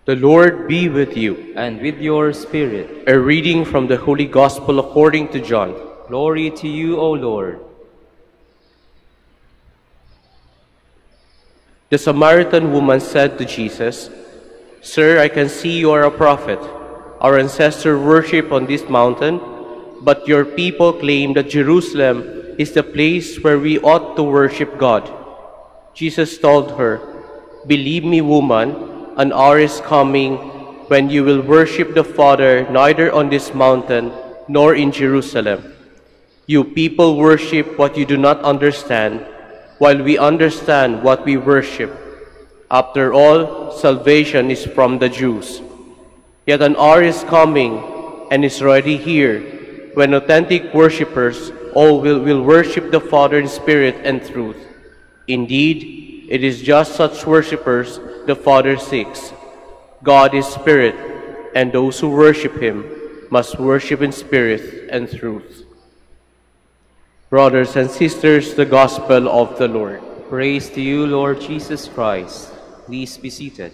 The Lord be with you. And with your spirit. A reading from the Holy Gospel according to John. Glory to you, O Lord. The Samaritan woman said to Jesus, "Sir, I can see you are a prophet. Our ancestors worship on this mountain, but your people claim that Jerusalem is the place where we ought to worship God." Jesus told her, "Believe me, woman, an hour is coming when you will worship the Father neither on this mountain nor in Jerusalem. You people worship what you do not understand, while we understand what we worship. After all, salvation is from the Jews. Yet an hour is coming and is already here when authentic worshippers all will worship the Father in spirit and truth. Indeed, it is just such worshippers the Father seeks. God is spirit, and those who worship him must worship in spirit and truth." Brothers and sisters, the Gospel of the Lord. Praise to you, Lord Jesus Christ. Please be seated.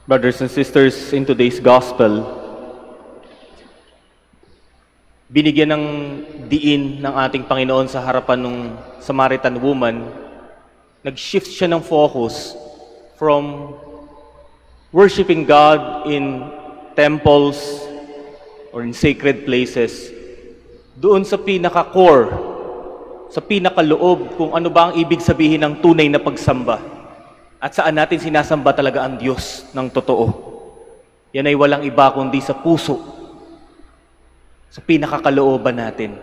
Brothers and sisters, in today's Gospel, binigyan ng diin ng ating Panginoon sa harapan ng Samaritan woman, nag-shift siya ng focus from worshiping God in temples or in sacred places doon sa pinaka-core, sa pinaka-loob kung ano ba ang ibig sabihin ng tunay na pagsamba at saan natin sinasamba talaga ang Diyos ng totoo. Yan ay walang iba kundi sa puso, sa pinakakalooban natin.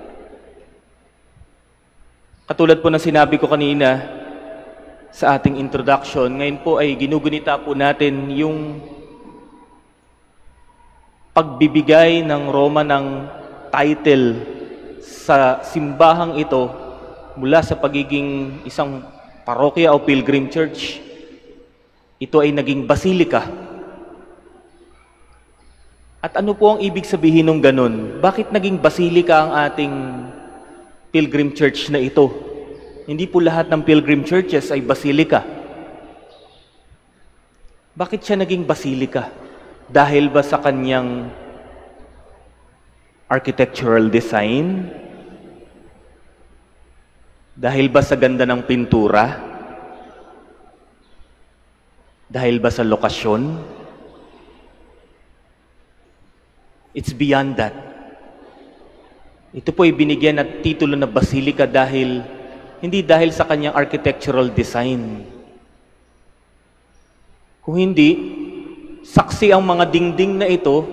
Katulad po ng sinabi ko kanina sa ating introduction, ngayon po ay ginugunita po natin yung pagbibigay ng Roma ng title sa simbahang ito mula sa pagiging isang parokya o pilgrim church. Ito ay naging basilika. At ano po ang ibig sabihin ng ganun? Bakit naging basilika ang ating pilgrim church na ito? Hindi po lahat ng pilgrim churches ay basilika. Bakit siya naging basilika? Dahil ba sa kanyang architectural design? Dahil ba sa ganda ng pintura? Dahil ba sa lokasyon? It's beyond that. Ito po ay binigyan at titulo na basilika hindi dahil sa kanyang architectural design. Kung hindi, saksi ang mga dingding na ito,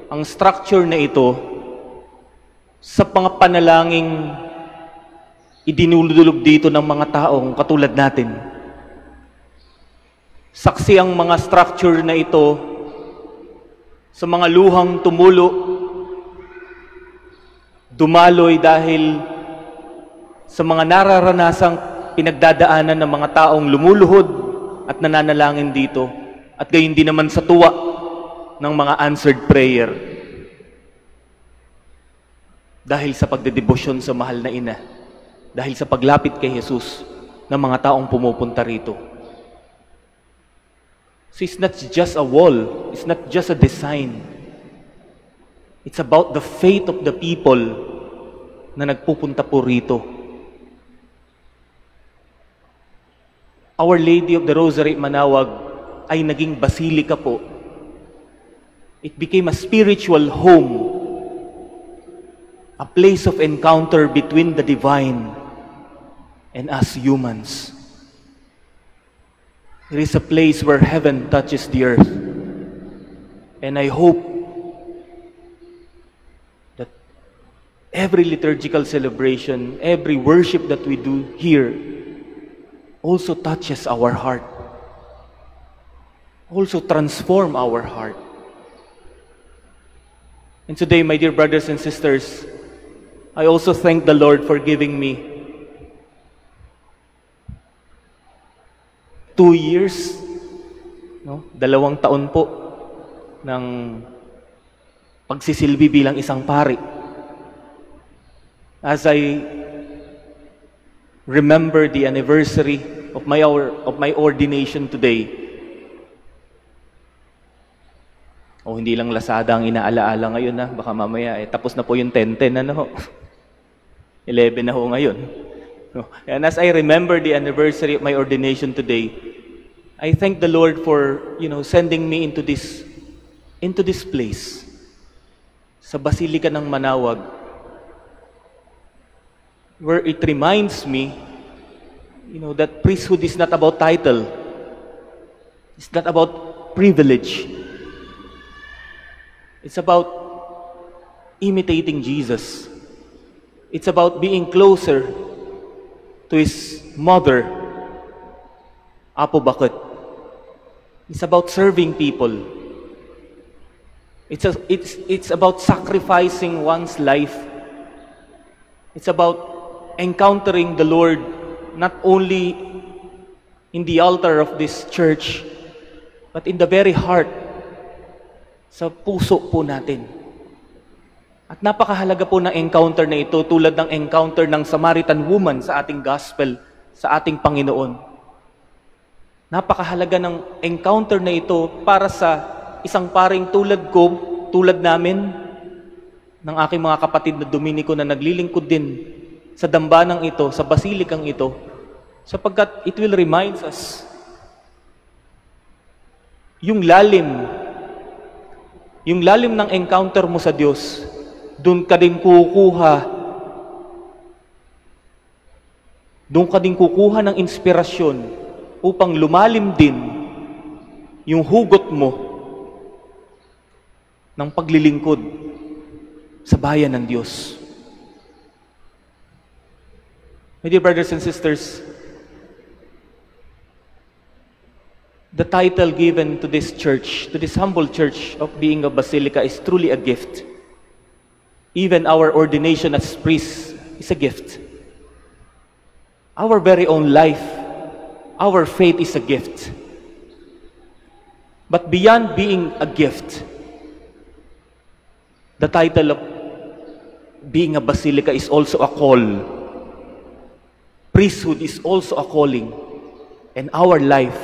ang structure na ito, sa mga panalangin idinuludulog dito ng mga taong katulad natin. Saksi ang mga structure na ito sa mga luhang tumulo, dumaloy dahil sa mga nararanasang pinagdadaanan ng mga taong lumuluhod at nananalangin dito, at gayon din naman sa tuwa ng mga answered prayer dahil sa pagdedebosyon sa mahal na ina, dahil sa paglapit kay Jesus ng mga taong pumupunta rito. So it's not just a wall, it's not just a design. It's about the faith of the people na nagpupunta po rito. Our Lady of the Rosary Manawag ay naging basilika po. It became a spiritual home, a place of encounter between the divine and us humans. It is a place where heaven touches the earth. And I hope that every liturgical celebration, every worship that we do here also touches our heart, also transform our heart. And today, my dear brothers and sisters, I also thank the Lord for giving me 2 years, 2 taon po ng pagsisilbi bilang isang pari. as I remember the anniversary of my ordination today. Hindi lang Lazada ang inaalaala ngayon na. Baka mamaya, tapos na po yung 10-10, 11 na ho ngayon. And as I remember the anniversary of my ordination today, I thank the Lord for, sending me into this place, sa Basilica ng Manawag, where it reminds me, that priesthood is not about title. It's not about privilege. It's about imitating Jesus. It's about being closer to His mother, Apo Bakit. It's about serving people. It's about sacrificing one's life. It's about encountering the Lord not only in the altar of this church, but in the very heart, sa puso po natin. At napakahalaga po ng encounter na ito, tulad ng encounter ng Samaritan woman sa ating gospel, sa ating Panginoon. Napakahalaga ng encounter na ito para sa isang paring tulad ko, tulad namin, ng aking mga kapatid na Dominiko na naglilingkod din sa dambanang ito, sa basilikang ito, sapagkat it will remind us yung lalim ng encounter mo sa Diyos, doon ka din kukuha ng inspirasyon upang lumalim din yung hugot mo ng paglilingkod sa bayan ng Diyos. My dear brothers and sisters, the title given to this church, to this humble church of being a basilica, is truly a gift. Even our ordination as priests is a gift. Our very own life, our faith is a gift. But beyond being a gift, the title of being a basilica is also a call. Priesthood is also a calling. And our life,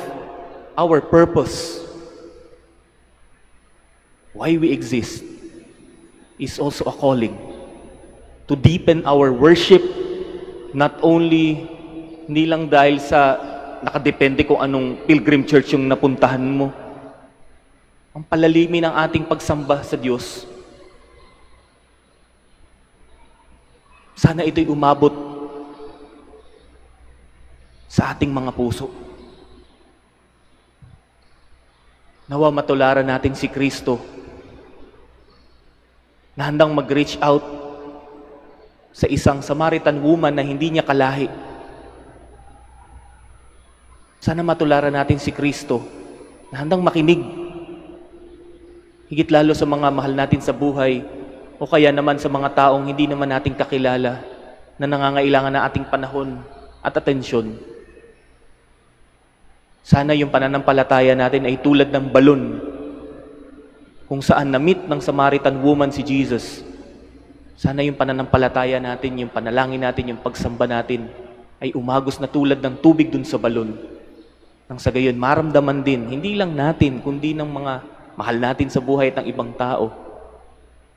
our purpose, why we exist, is also a calling to deepen our worship, not only nilang dahil sa nakadepende kung anong pilgrim church yung napuntahan mo, ang palalimin ng ating pagsamba sa Diyos. Sana ito'y umabot sa ating mga puso. Nawa matularan natin si Kristo na handang mag-reach out sa isang Samaritan woman na hindi niya kalahi. Sana matularan natin si Kristo na handang makinig, higit lalo sa mga mahal natin sa buhay o kaya naman sa mga taong hindi naman natin kakilala na nangangailangan ng ating panahon at atensyon. Sana yung pananampalataya natin ay tulad ng balon kung saan na-meet ng Samaritan woman si Jesus. Sana yung pananampalataya natin, yung panalangin natin, yung pagsamba natin ay umagos na tulad ng tubig dun sa balon. Nang sa gayon, maramdaman din, hindi lang natin, kundi ng mga mahal natin sa buhay at ng ibang tao,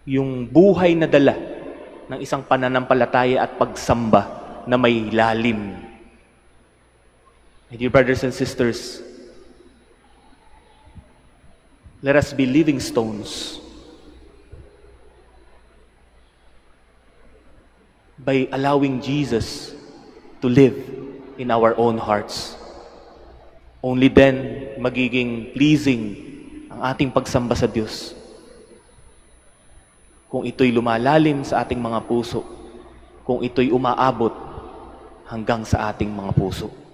yung buhay na dala ng isang pananampalataya at pagsamba na may lalim. My dear brothers and sisters, let us be living stones by allowing Jesus to live in our own hearts. Only then magiging pleasing ang ating pagsamba sa Diyos. Kung ito'y lumalalim sa ating mga puso, kung ito'y umaabot hanggang sa ating mga puso.